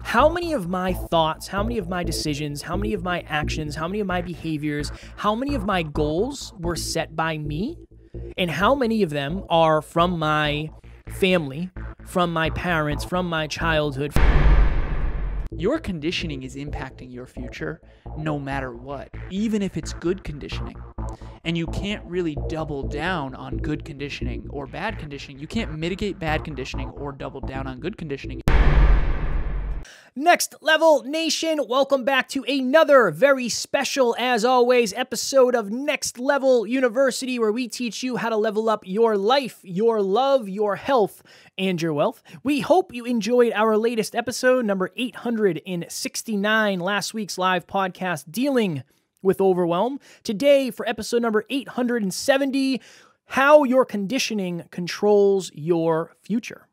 How many of my thoughts, how many of my decisions, how many of my actions, how many of my behaviors, how many of my goals were set by me? And how many of them are from my family, from my parents, from my childhood? Your conditioning is impacting your future no matter what, even if it's good conditioning. And you can't really double down on good conditioning or bad conditioning. You can't mitigate bad conditioning or double down on good conditioning. Next Level Nation, welcome back to another very special, as always, episode of Next Level University, where we teach you how to level up your life, your love, your health, and your wealth. We hope you enjoyed our latest episode, number 869, last week's live podcast dealing with overwhelm. Today, for episode number 870, how your conditioning controls your future.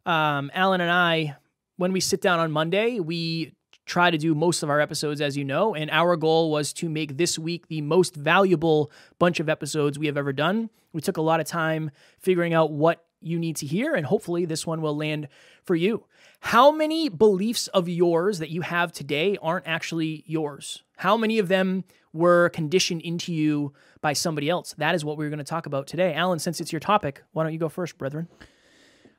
Alan and I, when we sit down on Monday, we try to do most of our episodes, as you know, and our goal was to make this week the most valuable bunch of episodes we have ever done. We took a lot of time figuring out what you need to hear, and hopefully this one will land for you. How many beliefs of yours that you have today aren't actually yours? How many of them were conditioned into you by somebody else? That is what we're going to talk about today. Alan, since it's your topic, why don't you go first, brethren?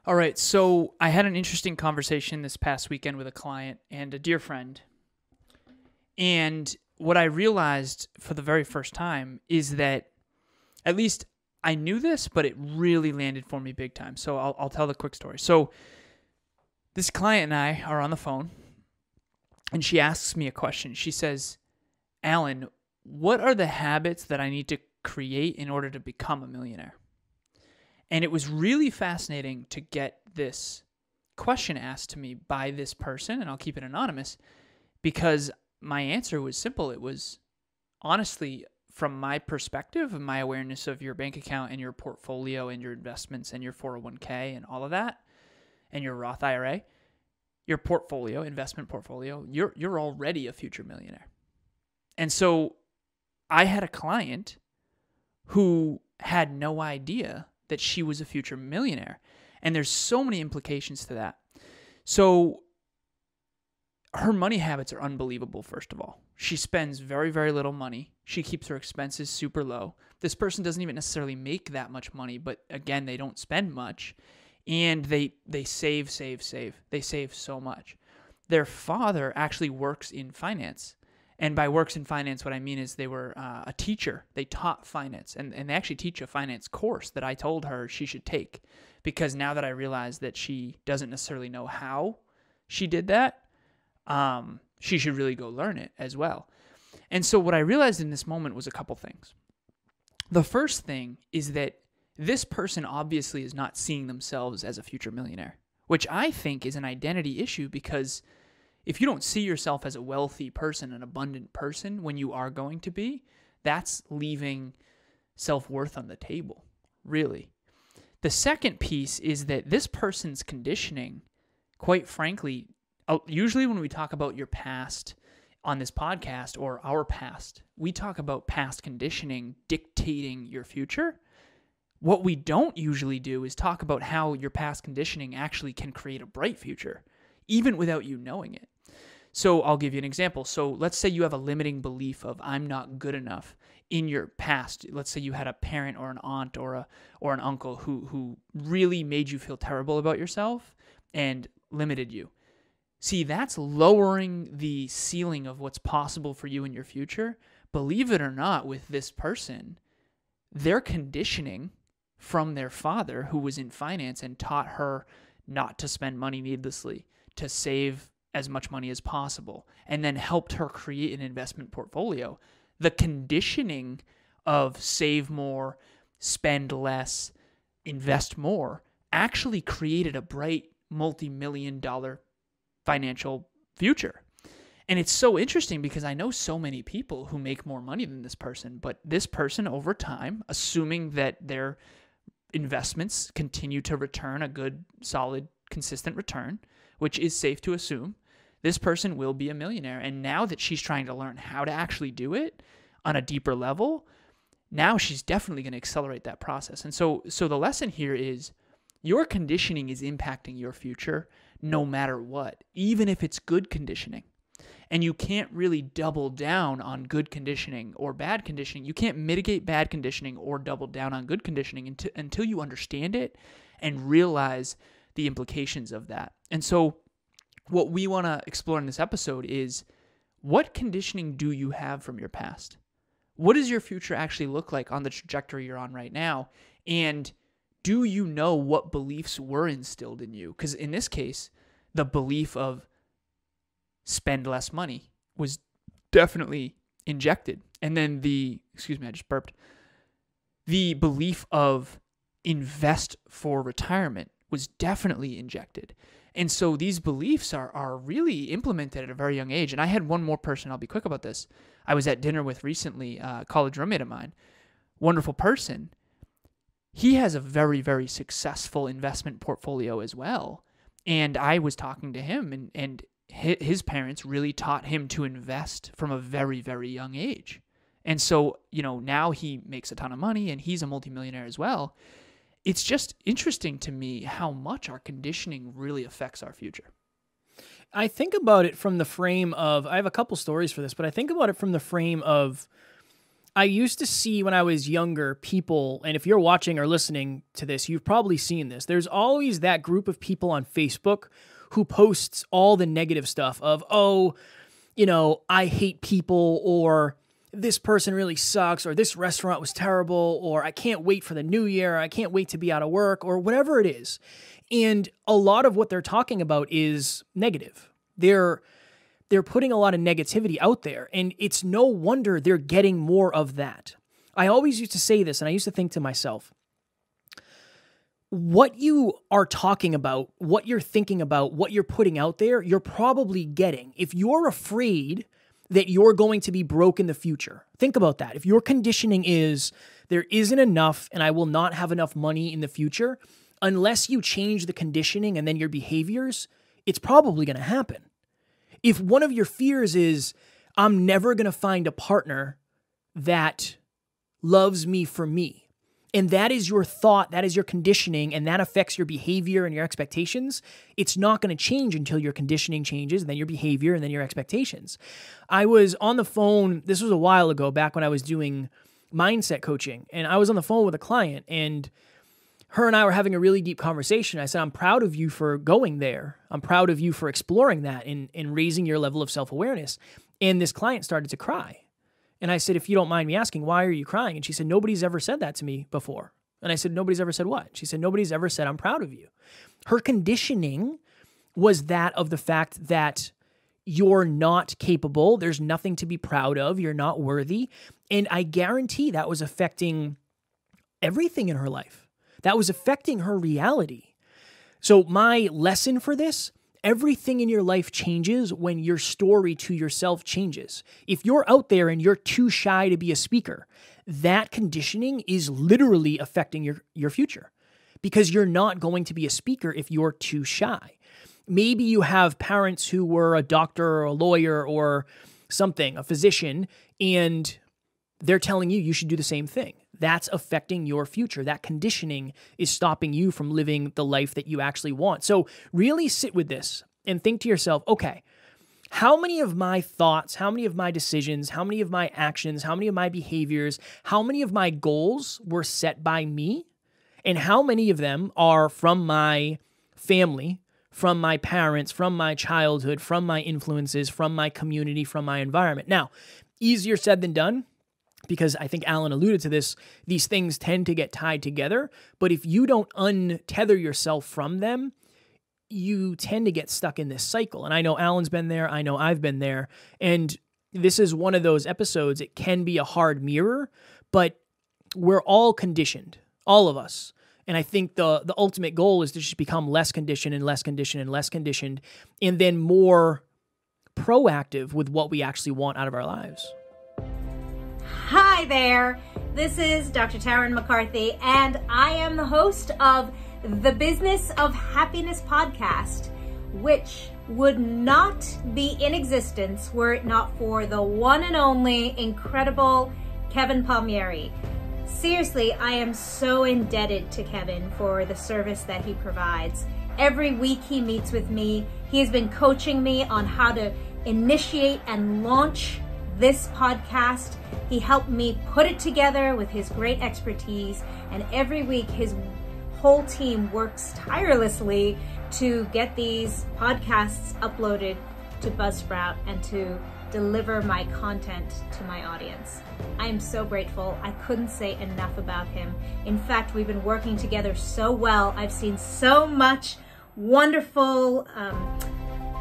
All right, so I had an interesting conversation this past weekend with a client and a dear friend. And what I realized for the very first time is that, at least I knew this, but it really landed for me big time. So I'll tell the quick story. So this client and I are on the phone, and she asks me a question. She says, Alan, what are the habits that I need to create in order to become a millionaire? And it was really fascinating to get this question asked to me by this person, and I'll keep it anonymous, because my answer was simple. It was, honestly, from my perspective and my awareness of your bank account and your portfolio and your investments and your 401k and all of that, and your Roth IRA, your portfolio, investment portfolio, you're already a future millionaire. And so I had a client who had no idea that she was a future millionaire. And there's so many implications to that. So her money habits are unbelievable, first of all. She spends very, very little money. She keeps her expenses super low. This person doesn't even necessarily make that much money, but again, they don't spend much. And they save. They save so much. Their father actually works in finance. And by works in finance, what I mean is they were a teacher. They taught finance, and they actually teach a finance course that I told her she should take, because now that I realize that she doesn't necessarily know how she did that, she should really go learn it as well. And so what I realized in this moment was a couple things. The first thing is that this person obviously is not seeing themselves as a future millionaire, which I think is an identity issue, because if you don't see yourself as a wealthy person, an abundant person, when you are going to be, that's leaving self-worth on the table, really. The second piece is that this person's conditioning, quite frankly, usually when we talk about your past on this podcast or our past, we talk about past conditioning dictating your future. What we don't usually do is talk about how your past conditioning actually can create a bright future, even without you knowing it. So I'll give you an example. So let's say you have a limiting belief of I'm not good enough in your past. Let's say you had a parent or an aunt or an uncle who really made you feel terrible about yourself and limited you. See, that's lowering the ceiling of what's possible for you in your future. Believe it or not, with this person, their conditioning from their father, who was in finance and taught her not to spend money needlessly, to save as much money as possible, and then helped her create an investment portfolio. The conditioning of save more, spend less, invest more actually created a bright multi-million dollar financial future. And it's so interesting because I know so many people who make more money than this person, but this person over time, assuming that their investments continue to return a good, solid, consistent return, which is safe to assume, this person will be a millionaire. And now that she's trying to learn how to actually do it on a deeper level, now she's definitely going to accelerate that process. And so the lesson here is your conditioning is impacting your future no matter what, even if it's good conditioning. And you can't really double down on good conditioning or bad conditioning. You can't mitigate bad conditioning or double down on good conditioning until you understand it and realize the implications of that. And so what we want to explore in this episode is, what conditioning do you have from your past? What does your future actually look like on the trajectory you're on right now? And do you know what beliefs were instilled in you? Because in this case, the belief of spend less money was definitely injected. And then the belief of invest for retirement was definitely injected. And so these beliefs are really implemented at a very young age. And I had one more person, I'll be quick about this, I was at dinner with recently, a college roommate of mine, wonderful person. He has a very, very successful investment portfolio as well. And I was talking to him, and his parents really taught him to invest from a very, very young age. And so, now he makes a ton of money and he's a multimillionaire as well. It's just interesting to me how much our conditioning really affects our future. I think about it from the frame of, I have a couple stories for this, but I think about it from the frame of, I used to see when I was younger people, and if you're watching or listening to this, you've probably seen this. There's always that group of people on Facebook who posts all the negative stuff of, I hate people, or this person really sucks, or this restaurant was terrible, or I can't wait for the new year, I can't wait to be out of work, or whatever it is. And a lot of what they're talking about is negative. They're putting a lot of negativity out there, and it's no wonder they're getting more of that. I always used to say this, and I used to think to myself, what you are talking about, what you're thinking about, what you're putting out there, you're probably getting. If you're afraid that you're going to be broke in the future, think about that. If your conditioning is, there isn't enough and I will not have enough money in the future, unless you change the conditioning and then your behaviors, it's probably going to happen. If one of your fears is, I'm never going to find a partner that loves me for me, and that is your thought, that is your conditioning, and that affects your behavior and your expectations, it's not going to change until your conditioning changes, and then your behavior, and then your expectations. I was on the phone, this was a while ago, back when I was doing mindset coaching, and I was on the phone with a client, and her and I were having a really deep conversation. I said, I'm proud of you for going there. I'm proud of you for exploring that and raising your level of self-awareness. And this client started to cry. And I said, if you don't mind me asking, why are you crying? And she said, nobody's ever said that to me before. And I said, nobody's ever said what? She said, nobody's ever said, I'm proud of you. Her conditioning was that of the fact that you're not capable. There's nothing to be proud of. You're not worthy. And I guarantee that was affecting everything in her life. That was affecting her reality. So my lesson for this, everything in your life changes when your story to yourself changes. If you're out there and you're too shy to be a speaker, that conditioning is literally affecting your future, because you're not going to be a speaker if you're too shy. Maybe you have parents who were a doctor or a lawyer or something, a physician, and they're telling you should do the same thing. That's affecting your future. That conditioning is stopping you from living the life that you actually want. So really sit with this and think to yourself, okay, how many of my thoughts, how many of my decisions, how many of my actions, how many of my behaviors, how many of my goals were set by me? And how many of them are from my family, from my parents, from my childhood, from my influences, from my community, from my environment? Now, easier said than done, because I think Alan alluded to this, these things tend to get tied together. But if you don't untether yourself from them, you tend to get stuck in this cycle. And I know Alan's been there. I know I've been there. And this is one of those episodes. It can be a hard mirror, but we're all conditioned, all of us. And I think the ultimate goal is to just become less conditioned and less conditioned and less conditioned, and then more proactive with what we actually want out of our lives. Hi there, this is Dr. Tarryn MacCarthy, and I am the host of the Business of Happiness podcast, which would not be in existence were it not for the one and only incredible Kevin Palmieri. Seriously, I am so indebted to Kevin for the service that he provides. Every week he meets with me. He has been coaching me on how to initiate and launch this podcast. He helped me put it together with his great expertise, and every week his whole team works tirelessly to get these podcasts uploaded to Buzzsprout and to deliver my content to my audience. I am so grateful. I couldn't say enough about him. In fact, we've been working together so well. I've seen so much wonderful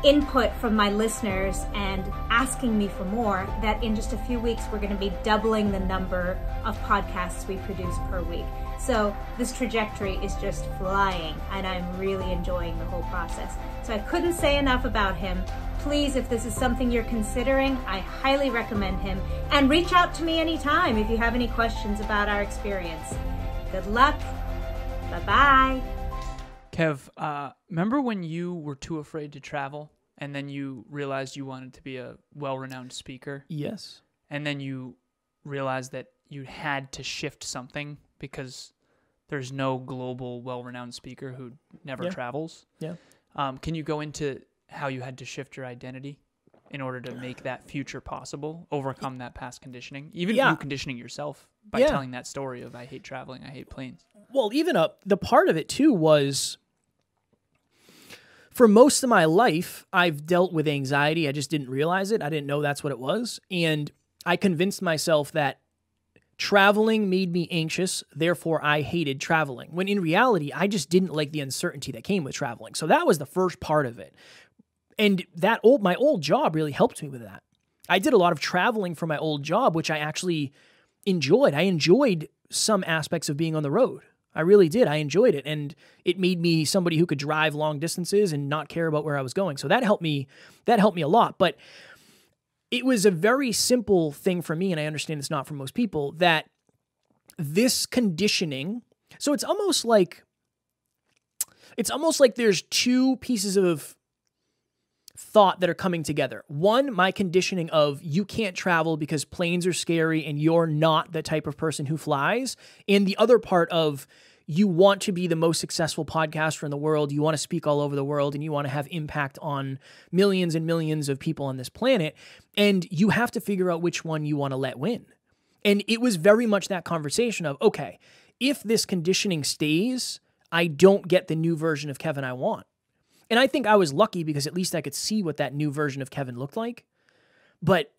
input from my listeners and asking me for more that in just a few weeks we're going to be doubling the number of podcasts we produce per week. So this trajectory is just flying, and I'm really enjoying the whole process. So I couldn't say enough about him. Please, if this is something you're considering, I highly recommend him. And reach out to me anytime if you have any questions about our experience. Good luck. Bye-bye. Kev, remember when you were too afraid to travel and then you realized you wanted to be a well-renowned speaker? Yes. And then you realized that you had to shift something because there's no global well-renowned speaker who never travels. Yeah. Can you go into how you had to shift your identity in order to make that future possible, overcome that past conditioning, even you conditioning yourself by telling that story of I hate traveling, I hate planes? Well, even the part of it too was, for most of my life, I've dealt with anxiety. I just didn't realize it. I didn't know that's what it was. And I convinced myself that traveling made me anxious, therefore I hated traveling. When in reality, I just didn't like the uncertainty that came with traveling. So that was the first part of it. And my old job really helped me with that. I did a lot of traveling for my old job, which I actually enjoyed. I enjoyed some aspects of being on the road. I really did. I enjoyed it. And it made me somebody who could drive long distances and not care about where I was going. So that helped me a lot. But it was a very simple thing for me, and I understand it's not for most people, that this conditioning, so it's almost like there's two pieces of thought that are coming together. One, my conditioning of you can't travel because planes are scary and you're not the type of person who flies. And the other part of you want to be the most successful podcaster in the world. You want to speak all over the world and you want to have impact on millions and millions of people on this planet. And you have to figure out which one you want to let win. And it was very much that conversation of, okay, if this conditioning stays, I don't get the new version of Kevin I want. And I think I was lucky because at least I could see what that new version of Kevin looked like. But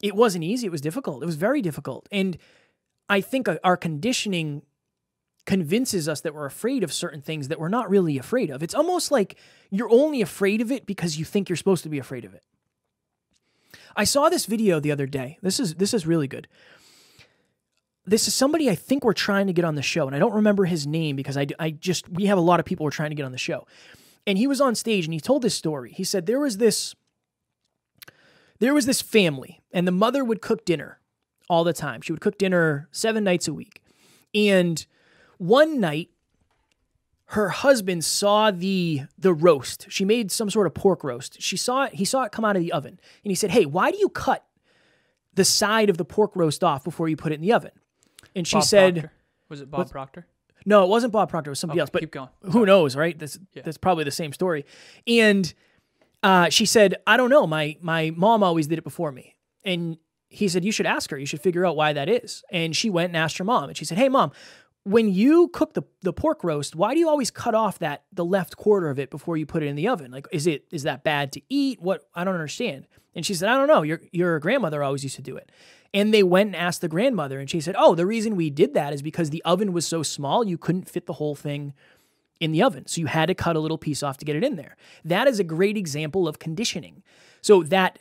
it wasn't easy. It was difficult. It was very difficult. And I think our conditioning convinces us that we're afraid of certain things that we're not really afraid of. It's almost like you're only afraid of it because you think you're supposed to be afraid of it. I saw this video the other day. This is really good. This is somebody I think we're trying to get on the show, and I don't remember his name because we have a lot of people we're trying to get on the show. And he was on stage and he told this story. He said there was this family, and the mother would cook dinner all the time. She would cook dinner 7 nights a week. And one night, her husband saw the roast. She made some sort of pork roast. He saw it come out of the oven. And he said, "Hey, why do you cut the side of the pork roast off before you put it in the oven?" And she said, Proctor. Was it Bob Proctor? No, it wasn't Bob Proctor. It was somebody else. But keep going. Who knows, right? That's probably the same story. And she said, "I don't know. My mom always did it before me." And he said, "You should ask her. You should figure out why that is." And she went and asked her mom. And she said, "Hey, Mom, when you cook the pork roast, why do you always cut off the left quarter of it before you put it in the oven? Like, is that bad to eat? What? I don't understand." And she said, "I don't know. Your grandmother always used to do it." And they went and asked the grandmother, and she said, "Oh, the reason we did that is because the oven was so small, you couldn't fit the whole thing in the oven. So you had to cut a little piece off to get it in there." That is a great example of conditioning. So that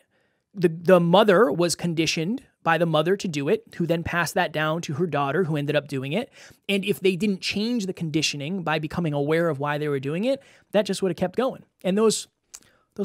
the mother was conditioned by the mother to do it, who then passed that down to her daughter, who ended up doing it. And if they didn't change the conditioning by becoming aware of why they were doing it, that just would have kept going. And those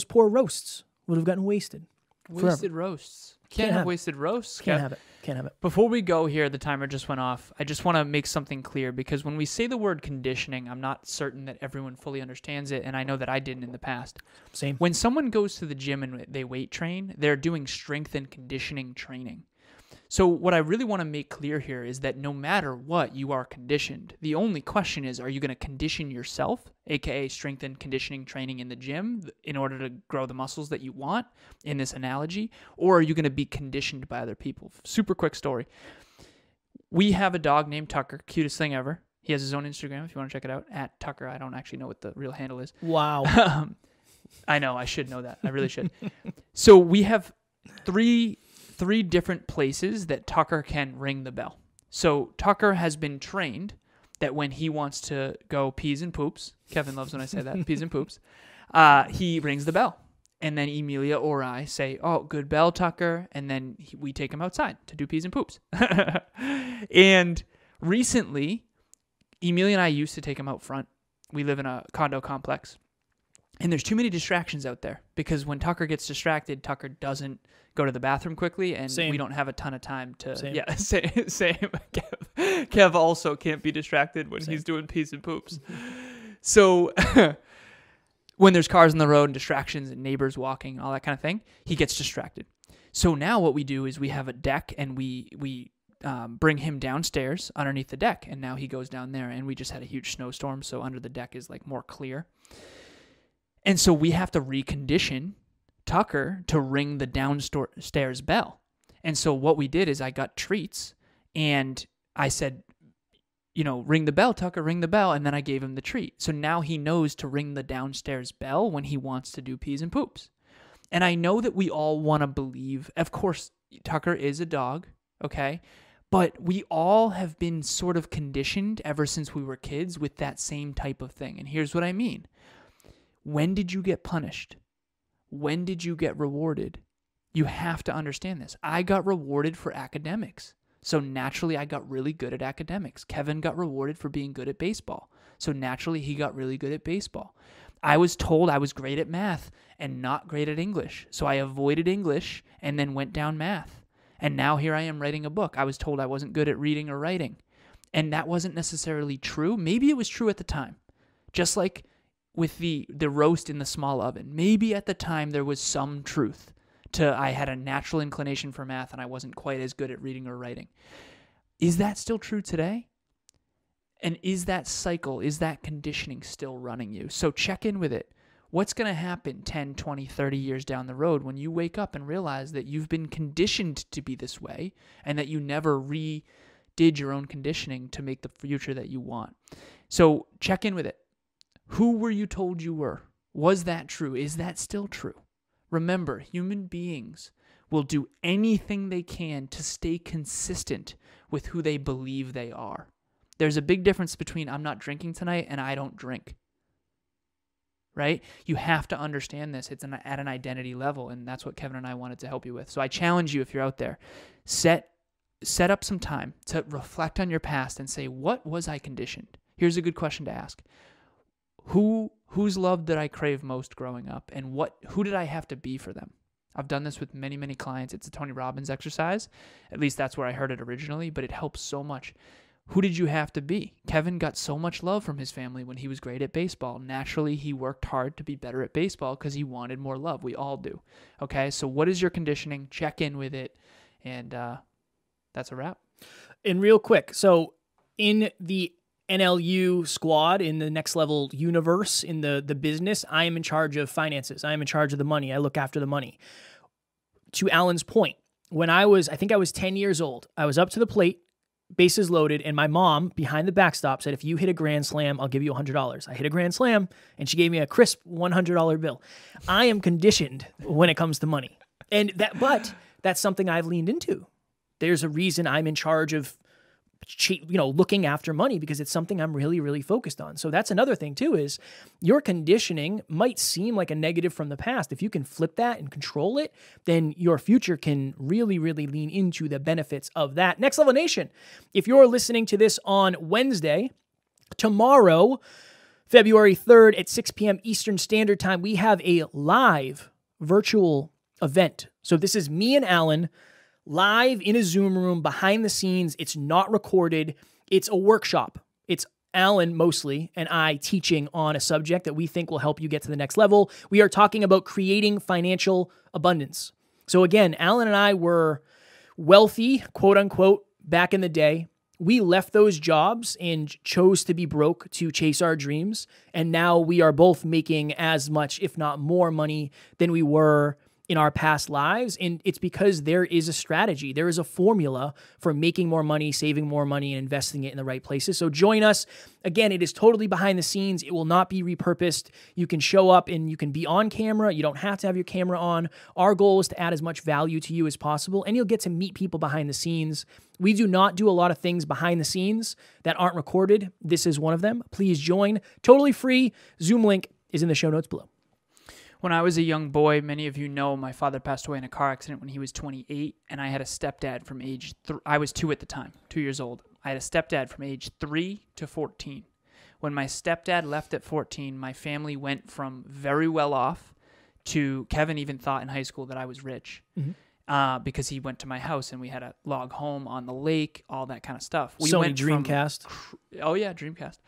poor roasts would have gotten wasted. Wasted forever. Roasts. Can't have wasted roasts. Can't have it. Can't have it. Before we go here, the timer just went off. I just want to make something clear, because when we say the word conditioning, I'm not certain that everyone fully understands it, and I know that I didn't in the past. Same. When someone goes to the gym and they weight train, they're doing strength and conditioning training. So what I really want to make clear here is that no matter what, you are conditioned. The only question is, are you going to condition yourself, aka strength and conditioning training in the gym in order to grow the muscles that you want in this analogy, or are you going to be conditioned by other people? Super quick story. We have a dog named Tucker, cutest thing ever. He has his own Instagram if you want to check it out, @Tucker. I don't actually know what the real handle is. Wow. I know, I should know that. I really should. So we have three different places that Tucker can ring the bell. So Tucker has been trained that when he wants to go pees and poops, Kevin loves when I say that, pees and poops, he rings the bell. And then Emilia or I say, oh, good bell, Tucker. And then we take him outside to do pees and poops. And recently, Emilia and I used to take him out front. We live in a condo complex. And there's too many distractions out there because when Tucker gets distracted, Tucker doesn't go to the bathroom quickly, and we don't have a ton of time to... Same. Yeah, same. Kev also can't be distracted when he's doing pees and poops. So when there's cars on the road and distractions and neighbors walking, all that kind of thing, he gets distracted. So now what we do is we have a deck, and we bring him downstairs underneath the deck, and now he goes down there, and we just had a huge snowstorm, so under the deck is like more clear. And so we have to recondition Tucker to ring the downstairs bell. And so what we did is I got treats, and I said, ring the bell, Tucker, ring the bell, and then I gave him the treat. So now he knows to ring the downstairs bell when he wants to do pees and poops. And I know that we all want to believe, of course, Tucker is a dog, okay? But we all have been sort of conditioned ever since we were kids with that same type of thing. And here's what I mean. When did you get punished? When did you get rewarded? You have to understand this. I got rewarded for academics. So naturally, I got really good at academics. Kevin got rewarded for being good at baseball. So naturally, he got really good at baseball. I was told I was great at math and not great at English. So I avoided English and then went down math. And now here I am writing a book. I was told I wasn't good at reading or writing. And that wasn't necessarily true. Maybe it was true at the time. Just like with the roast in the small oven. Maybe at the time there was some truth to I had a natural inclination for math and I wasn't quite as good at reading or writing. Is that still true today? And is that cycle, is that conditioning still running you? So check in with it. What's going to happen 10, 20, 30 years down the road when you wake up and realize that you've been conditioned to be this way and that you never redid your own conditioning to make the future that you want? So check in with it. Who were you told you were? Was that true? Is that still true? Remember, human beings will do anything they can to stay consistent with who they believe they are. There's a big difference between I'm not drinking tonight and I don't drink. Right? You have to understand this. It's at an identity level, and that's what Kevin and I wanted to help you with. So I challenge you, if you're out there, set up some time to reflect on your past and say, what was I conditioned? Here's a good question to ask. Whose love did I crave most growing up, and who did I have to be for them? I've done this with many, many clients. It's a Tony Robbins exercise. At least that's where I heard it originally, but it helps so much. Who did you have to be? Kevin got so much love from his family when he was great at baseball. Naturally, he worked hard to be better at baseball because he wanted more love. We all do. Okay, so what is your conditioning? Check in with it, and that's a wrap. And real quick, so in the NLU squad, in the next level universe, in the business, I am in charge of finances. I am in charge of the money. I look after the money. To Alan's point, when I think I was 10 years old, I was up to the plate, bases loaded, and my mom behind the backstop said, if you hit a grand slam, I'll give you $100. I hit a grand slam, and she gave me a crisp $100 bill. I am conditioned when it comes to money. But that's something I've leaned into. There's a reason I'm in charge of looking after money, because it's something I'm really, really focused on. So that's another thing too, is your conditioning might seem like a negative from the past. If you can flip that and control it, then your future can really, really lean into the benefits of that. Next Level Nation, if you're listening to this on Wednesday, tomorrow, February 3rd at 6 p.m. Eastern Standard Time, we have a live virtual event. So this is me and Alan live in a Zoom room behind the scenes. It's not recorded. It's a workshop. It's Alan mostly and I teaching on a subject that we think will help you get to the next level. We are talking about creating financial abundance. So again, Alan and I wealthy, quote unquote, back in the day. We left those jobs and chose to be broke to chase our dreams. And now we are both making as much, if not more money than we were in our past lives. And it's because there is a strategy. There is a formula for making more money, saving more money, and investing it in the right places. So join us. Again, it is totally behind the scenes. It will not be repurposed. You can show up and you can be on camera. You don't have to have your camera on. Our goal is to add as much value to you as possible, and you'll get to meet people behind the scenes. We do not do a lot of things behind the scenes that aren't recorded. This is one of them. Please join. Totally free. Zoom link is in the show notes below. When I was a young boy, many of you know my father passed away in a car accident when he was 28, and I had a stepdad from age I was 2 at the time, 2 years old. I had a stepdad from age 3 to 14. When my stepdad left at 14, my family went from very well off to Kevin even thought in high school that I was rich because he went to my house and we had a log home on the lake, all that kind of stuff. We Sony went Dreamcast. Oh yeah, Dreamcast.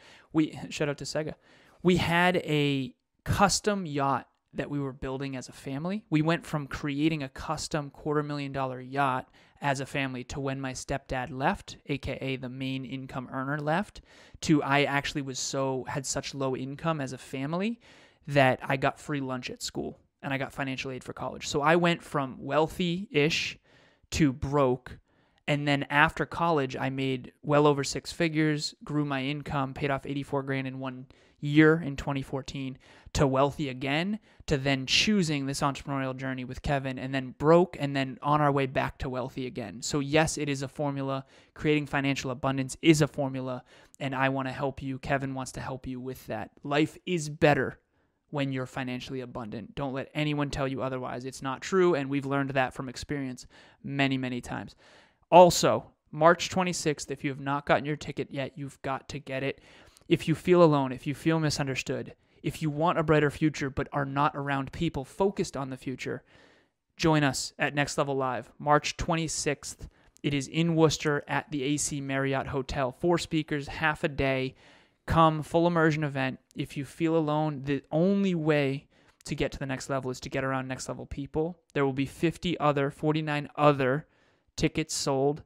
Shout out to Sega. We had a custom yacht that we were building as a family. We went from creating a custom $250,000 yacht as a family to when my stepdad left, aka the main income earner left, to I actually had such low income as a family that I got free lunch at school and I got financial aid for college. So I went from wealthy-ish to broke. And then after college, I made well over 6 figures, grew my income, paid off $84,000 in 1 year in 2014, to wealthy again, to then choosing this entrepreneurial journey with Kevin, and then broke, and then on our way back to wealthy again. So yes, it is a formula. Creating financial abundance is a formula, and I want to help you. Kevin wants to help you with that. Life is better when you're financially abundant. Don't let anyone tell you otherwise. It's not true, and we've learned that from experience many, many times. Also, March 26th, if you have not gotten your ticket yet, you've got to get it. If you feel alone, if you feel misunderstood, if you want a brighter future but are not around people focused on the future, join us at Next Level Live, March 26th. It is in Worcester at the AC Marriott Hotel. 4 speakers, half a day. Come, full immersion event. If you feel alone, the only way to get to the next level is to get around next level people. There will be 49 other tickets sold.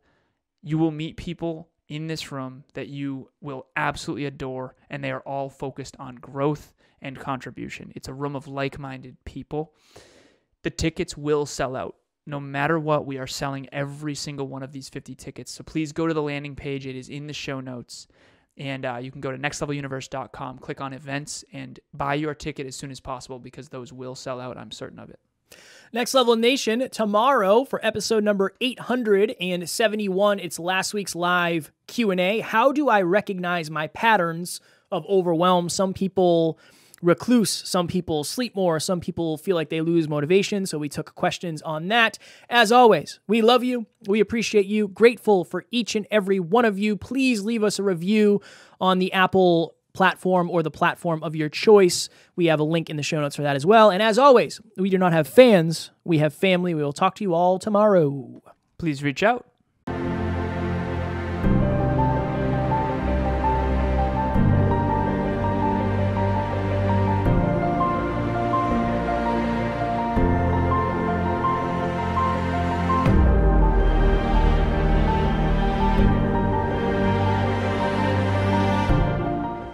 You will meet people in this room that you will absolutely adore, and they are all focused on growth and contribution. It's a room of like-minded people. The tickets will sell out. No matter what, we are selling every single one of these 50 tickets. So please go to the landing page. It is in the show notes. And you can go to nextleveluniverse.com, click on events, and buy your ticket as soon as possible because those will sell out. I'm certain of it. Next Level Nation, tomorrow for episode number 871, it's last week's live Q&A. How do I recognize my patterns of overwhelm? Some people recluse, some people sleep more, some people feel like they lose motivation, so we took questions on that. As always, we love you, we appreciate you, grateful for each and every one of you. Please leave us a review on the Apple platform or the platform of your choice. We have a link in the show notes for that as well. And as always, we do not have fans, we have family. We will talk to you all tomorrow. Please reach out.